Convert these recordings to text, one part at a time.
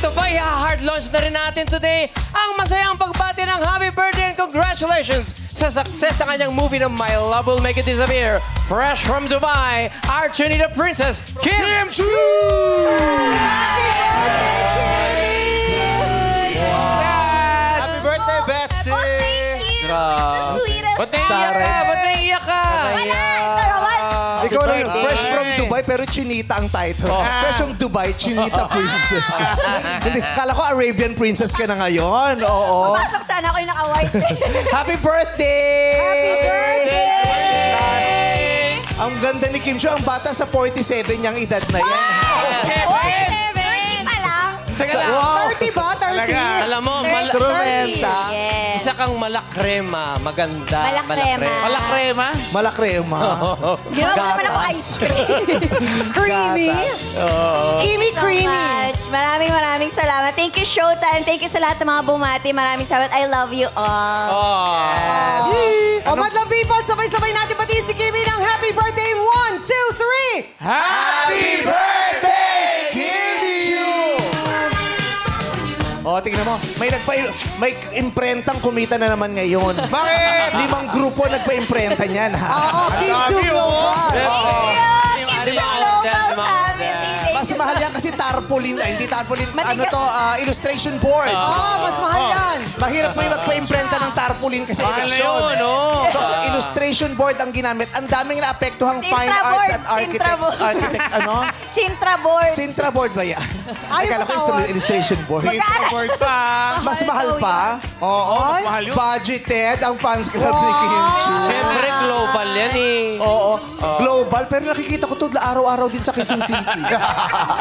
ito ba, i-hard launch na rin natin today ang masayang pagbati ng happy birthday and congratulations sa success ng kanyang movie na My Love Will Make It Disappear. Fresh from Dubai, our Trinidad Princess, Kim Chu! Happy birthday, bestie! Oh, thank you! The sweetest. Ba't naiiyak ka? Wala! Ito naman. Ikaw lang, fresh from Dubai, pero Chinita ang title. Fresh from Dubai, Chinita Princess. Hindi, kala ko Arabian Princess ka na ngayon. Oo. Pasok sana ako yung naka-white. Happy birthday! Happy birthday! Ang ganda ni Kim Chu, ang bata sa 47 niyang edad na yan. Pa lang. Wow! 30 ba? 30? Alam mo, Tremenda. Yes. isa kang malakrema, maganda. Malakrema. Malakrema? Malakrema. Ginawa mo naman ako ice cream. Creamy. Creamy, creamy. Maraming salamat. Thank you, Showtime. Thank you sa lahat ng mga bumati. Maraming salamat. I love you all. O, madlang people, sabay-sabay natin batiin si Kimi ng happy birthday. 1, 2, 3! Happy birthday, Kimi! O, tingnan mo. May imprentang kumita na naman ngayon. Bakit? 5 grupo nagpa-imprenta niyan, ha? Oo, Kim Chu Global. Mas mahal yan kasi tarpaulin. Hindi tarpaulin. Ano Matigas. to? Illustration board. Mas mahal yan. Mahirap may magpa-imprenta ng tarpaulin kasi eleksyon. So, illustration board ang ginamit. Ang daming naapektuhang fine Sintra arts board. at architects. Architect, ano? Sintra board. Sintra board ba yan? Akala ko illustration board. Board pa. Mas mahal pa. Oo, mas mahal yun. Budgeted ang fans club ni Kim Chu. Siyempre, global yan eh. Oo. Global. Pero nakikita ko ito araw-araw din sa Quezon City.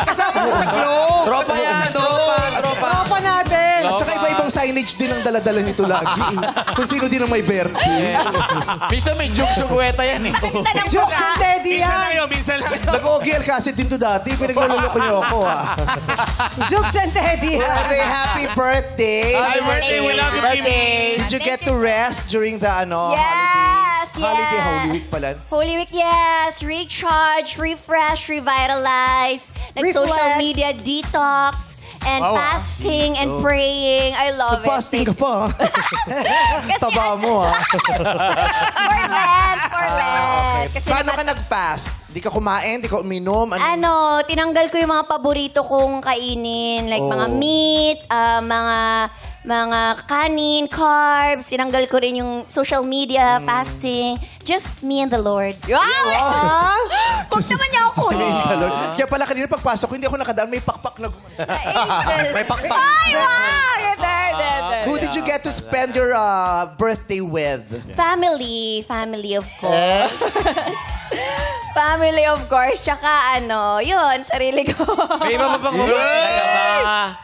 Kasama ko sa Globe. Tropa yan, tropa. Tropa natin. At saka iba-ibang signage din ang daladala nito lagi. Kung sino din ang may birthday. Minsan may joke sa kuweta yan eh. Jokes ng Teddy Minsan lang yan. yun, minsan lang yun. Nag-OGL kasi din to dati. Pinaglaluloko niyo ako, ah. Jokes ng Teddy yan. Happy birthday. Happy birthday, we love you, Kimi. Did you get to rest during the Yes, holiday? yes. Holy Week pala. Holy Week, yes. Recharge, refresh, revitalize. Nag-social Reflect. media detox. And fasting and praying. I love it. Fasting ka pa. Kasi Taba mo, ha? For Lent. Kasi Paano naman- ka nag-fast? Di ka kumain? Di ka uminom? Ano, tinanggal ko yung mga paborito kong kainin. Like mga meat, mga kanin, carbs. Tinanggal ko rin yung social media, fasting. Just me and the Lord. Wow! Huwag naman niya ako. Kaya pala kanina pagpasok ko, hindi ako nakadaan. May pakpak na gumawa. May pakpak. Ay, wow! Who did you get to spend your birthday with? Family of course. Family, of course. Tsaka yun, sarili ko. May iba pa bang bumati?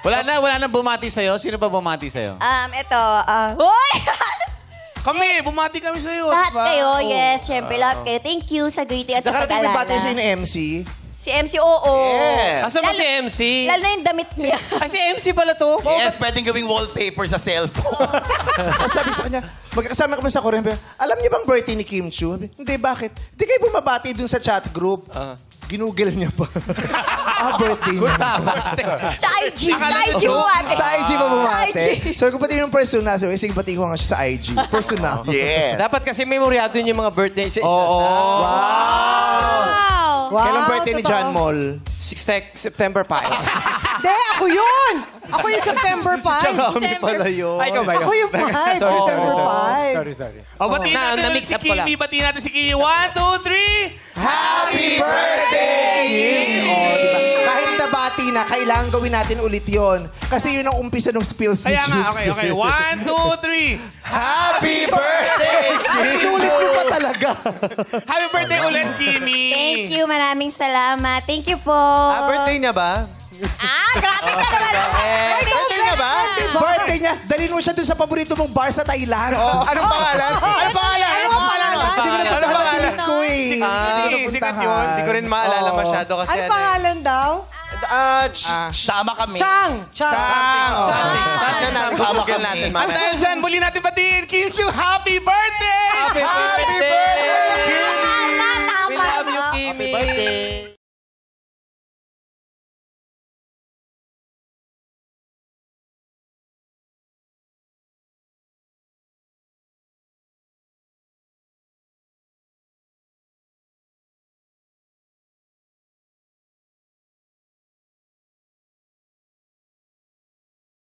Wala na bumati sa'yo? Sino pa bumati sa'yo? Uy! Kami, bumati kami sa'yo. Lahat diba? kayo, yes, syempre, lahat kayo. Thank you sa greeting at sa Nakarating may pag-alala. bati sa'yo ni MC? Si MC, oo. Asa mo si MC? Lalo na yung damit niya. Ay, si MC pala to? Yes, pwedeng gawing wallpaper sa cellphone. Sabi sa kanya, magkakasama kami sa Korean. Alam niyo bang birthday ni Kim Chu? Hindi, bakit? Hindi kayo bumabati dun sa chat group. Ginugel niya pa. Birthday niya. Sa IG. Sa IG bumati. Sa IG ba bumati? Sa IG. So, kung pati yung personal, sabi, sige, pati ko nga siya sa IG. Personal. Yes. Dapat kasi memoryado yung mga birthday sa isa. Oo. Wow, Kailan birthday ni totoo. John Mall? September 5. Hindi, ako yun. Ako yung September 5. Kami pala yun. Ay, ikaw ba yun? Ako yung 5. September 5. O, batiin natin Na-mix si up ko lang. Kimi. Batiin natin si Kimi. 1, 2, 3. Happy birthday, Kim! Diba? Kahit nabati na, kailangan gawin natin ulit yon. Kasi yun ang umpisa ng spills ni Kaya nga, Jukes. okay. 1, 2, 3. Happy birthday! Inulit mo pa talaga. Happy birthday ulit, Kimi. Thank you, maraming salamat. Thank you po. Birthday niya ba? Grabe ka naman. Birthday niya ba? Birthday niya. Dalhin mo siya dun sa paborito mong bar sa Thailand. Anong pangalan? Anong pangalan? Anong pangalan? Hindi ko na Anong pangalan? ko eh. Sikat yun. Hindi ko rin maalala masyado kasi Ano pangalan daw? Sama kami. Chang. Google natin. At dahil dyan, muli natin batiin, Kim Chu, happy birthday! Happy birthday! Tama We love you, na. Kimi.